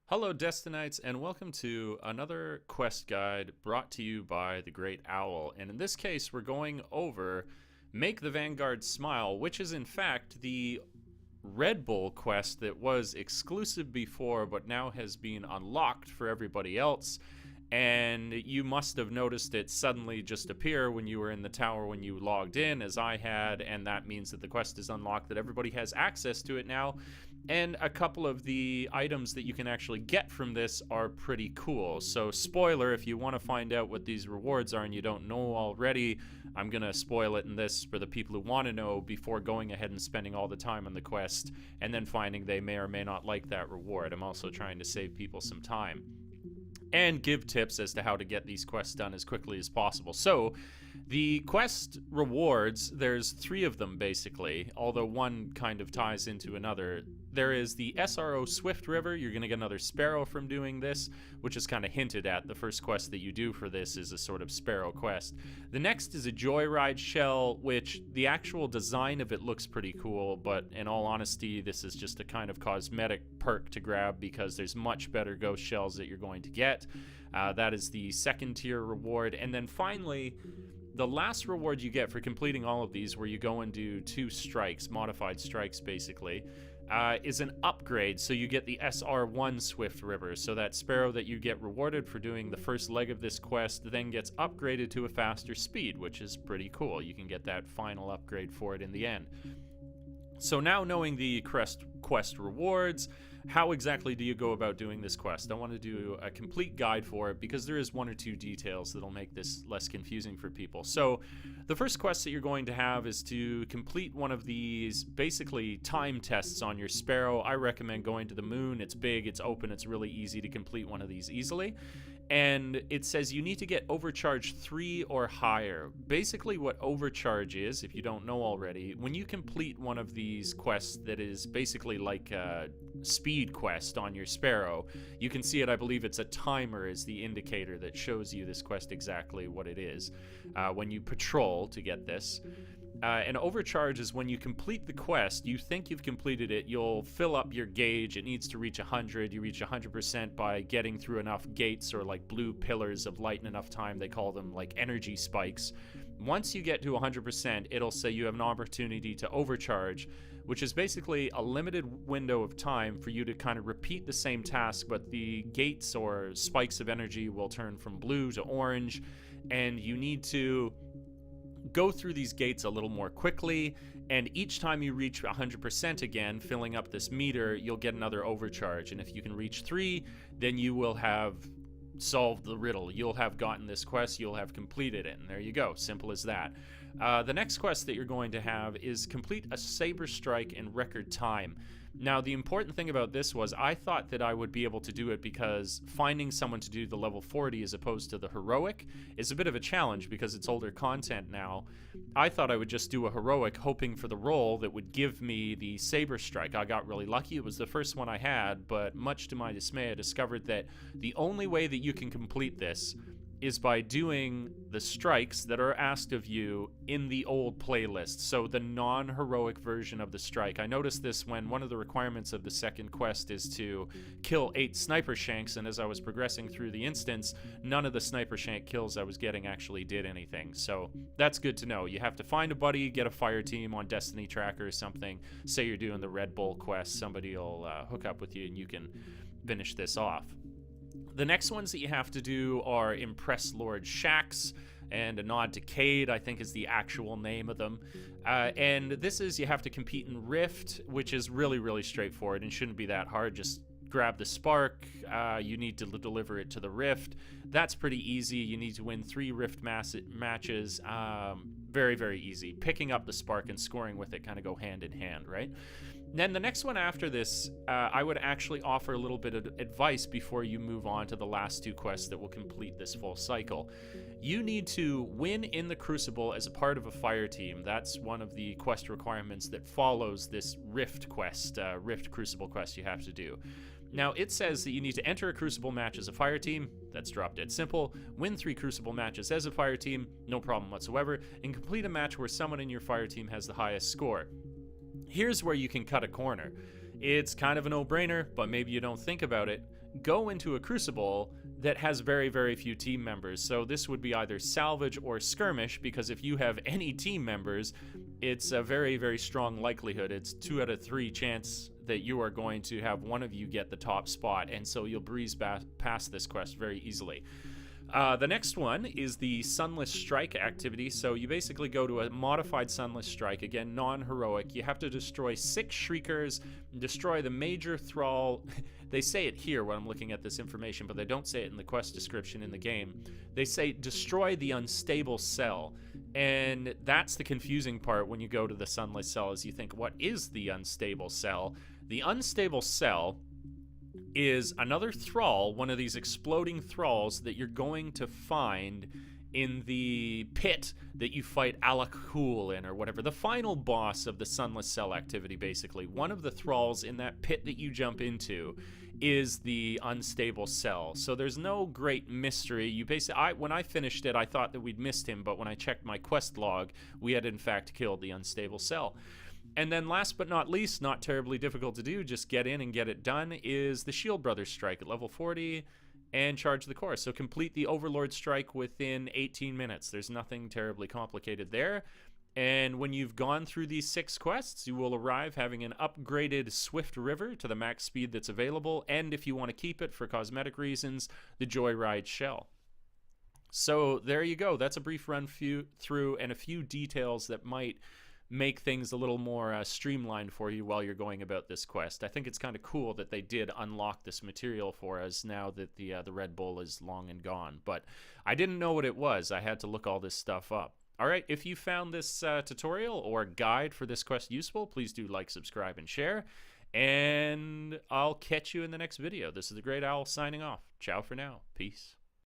Hello, Destinites, and welcome to another quest guide brought to you by the Great Owl. And in this case, we're going over Make the Vanguard Smile, which is in fact the Redbull quest that was exclusive before, but now has been unlocked for everybody else. And you must have noticed it suddenly just appear when you were in the tower when you logged in, as I had, and that means that the quest is unlocked, that everybody has access to it now. And a couple of the items that you can actually get from this are pretty cool. So spoiler, if you want to find out what these rewards are and you don't know already, I'm going to spoil it in this for the people who want to know before going ahead and spending all the time on the quest and then finding they may or may not like that reward. I'm also trying to save people some time and give tips as to how to get these quests done as quickly as possible. So the quest rewards, there's three of them basically, although one kind of ties into another. There is the SRO Swift River. You're going to get another sparrow from doing this, which is kind of hinted at. The first quest that you do for this is a sort of sparrow quest. The next is a Joyride Shell, which the actual design of it looks pretty cool, but in all honesty, this is just a kind of cosmetic perk to grab because there's much better ghost shells that you're going to get. That is the second tier reward. And then finally, the last reward you get for completing all of these, where you go and do 2 strikes, modified strikes basically, is an upgrade. So you get the SR1 Swift River. So that sparrow that you get rewarded for doing the first leg of this quest then gets upgraded to a faster speed, which is pretty cool. You can get that final upgrade for it in the end. So now knowing the quest rewards, how exactly do you go about doing this quest? I want to do a complete guide for it because there is 1 or 2 details that'll make this less confusing for people. So the first quest that you're going to have is to complete one of these basically time tests on your sparrow. I recommend going to the moon. It's big, it's open, it's really easy to complete one of these easily. And it says you need to get overcharge 3 or higher. Basically what overcharge is, if you don't know already, when you complete one of these quests that is basically like a speed quest on your sparrow, you can see it, I believe it's a timer is the indicator that shows you this quest exactly what it is when you patrol to get this. And overcharge is when you complete the quest, you think you've completed it, you'll fill up your gauge, it needs to reach 100, you reach 100% by getting through enough gates or like blue pillars of light in enough time, they call them like energy spikes. Once you get to 100%, it'll say you have an opportunity to overcharge, which is basically a limited window of time for you to kind of repeat the same task, but the gates or spikes of energy will turn from blue to orange, and you need to go through these gates a little more quickly, and each time you reach 100% again, filling up this meter, you'll get another overcharge. And if you can reach 3, then you will have solved the riddle. You'll have gotten this quest, you'll have completed it, and there you go. Simple as that. The next quest that you're going to have is complete a saber strike in record time. Now, the important thing about this was I thought that I would be able to do it because finding someone to do the level 40 as opposed to the heroic is a bit of a challenge because it's older content now. I thought I would just do a heroic hoping for the roll that would give me the saber strike. I got really lucky. It was the first one I had, but much to my dismay, I discovered that the only way that you can complete this is by doing the strikes that are asked of you in the old playlist, so the non-heroic version of the strike. I noticed this when one of the requirements of the second quest is to kill 8 sniper shanks, and as I was progressing through the instance, none of the sniper shank kills I was getting actually did anything, so that's good to know. You have to find a buddy, get a fire team on Destiny Tracker or something, say you're doing the Redbull quest, somebody will hook up with you and you can finish this off. The next ones that you have to do are Impress Lord Shax and A Nod to Cade, I think is the actual name of them. And this is you have to compete in Rift, which is really, really straightforward and shouldn't be that hard. Just grab the spark, you need to deliver it to the Rift. That's pretty easy. You need to win 3 Rift matches. Very, very easy. Picking up the spark and scoring with it kind of go hand in hand, right? Then the next one after this, I would actually offer a little bit of advice before you move on to the last 2 quests that will complete this full cycle. You need to win in the Crucible as a part of a fire team. That's one of the quest requirements that follows this Rift quest, Rift Crucible quest you have to do. Now, it says that you need to enter a Crucible match as a fire team. That's drop dead simple. Win 3 Crucible matches as a fire team, no problem whatsoever, and complete a match where someone in your fire team has the highest score. Here's where you can cut a corner. It's kind of a no-brainer, but maybe you don't think about it. go into a crucible that has very, very few team members. So this would be either salvage or skirmish, because if you have any team members, it's a very, very strong likelihood. It's 2 out of 3 chance that you are going to have one of you get the top spot, and so you'll breeze past this quest very easily. The next one is the Sunless Strike activity. So you basically go to a modified Sunless Strike, again, non-heroic. You have to destroy 6 Shriekers, destroy the major thrall. They say it here when I'm looking at this information, but they don't say it in the quest description in the game. They say destroy the unstable cell. And that's the confusing part when you go to the Sunless Cell, is you think, what is the unstable cell? The unstable cell is another thrall, one of these exploding thralls that you're going to find in the pit that you fight Alakul in, or whatever. The final boss of the Sunless Cell activity, basically. One of the thralls in that pit that you jump into is the unstable cell. So there's no great mystery. You basically, when I finished it, I thought that we'd missed him, but when I checked my quest log, we had in fact killed the unstable cell. And then last but not least, not terribly difficult to do, just get in and get it done, is the Shield Brothers Strike at level 40 and charge the course. So complete the Overlord Strike within 18 minutes. There's nothing terribly complicated there. And when you've gone through these 6 quests, you will arrive having an upgraded Swift River to the max speed that's available, and if you want to keep it for cosmetic reasons, the Joyride Shell. So there you go. That's a brief run through and a few details that might make things a little more streamlined for you while you're going about this quest. I think it's kind of cool that they did unlock this material for us now that the Redbull is long and gone. But I didn't know what it was. I had to look all this stuff up. All right, if you found this tutorial or guide for this quest useful, please do like, subscribe, and share. And I'll catch you in the next video. This is the Great Owl signing off. Ciao for now. Peace.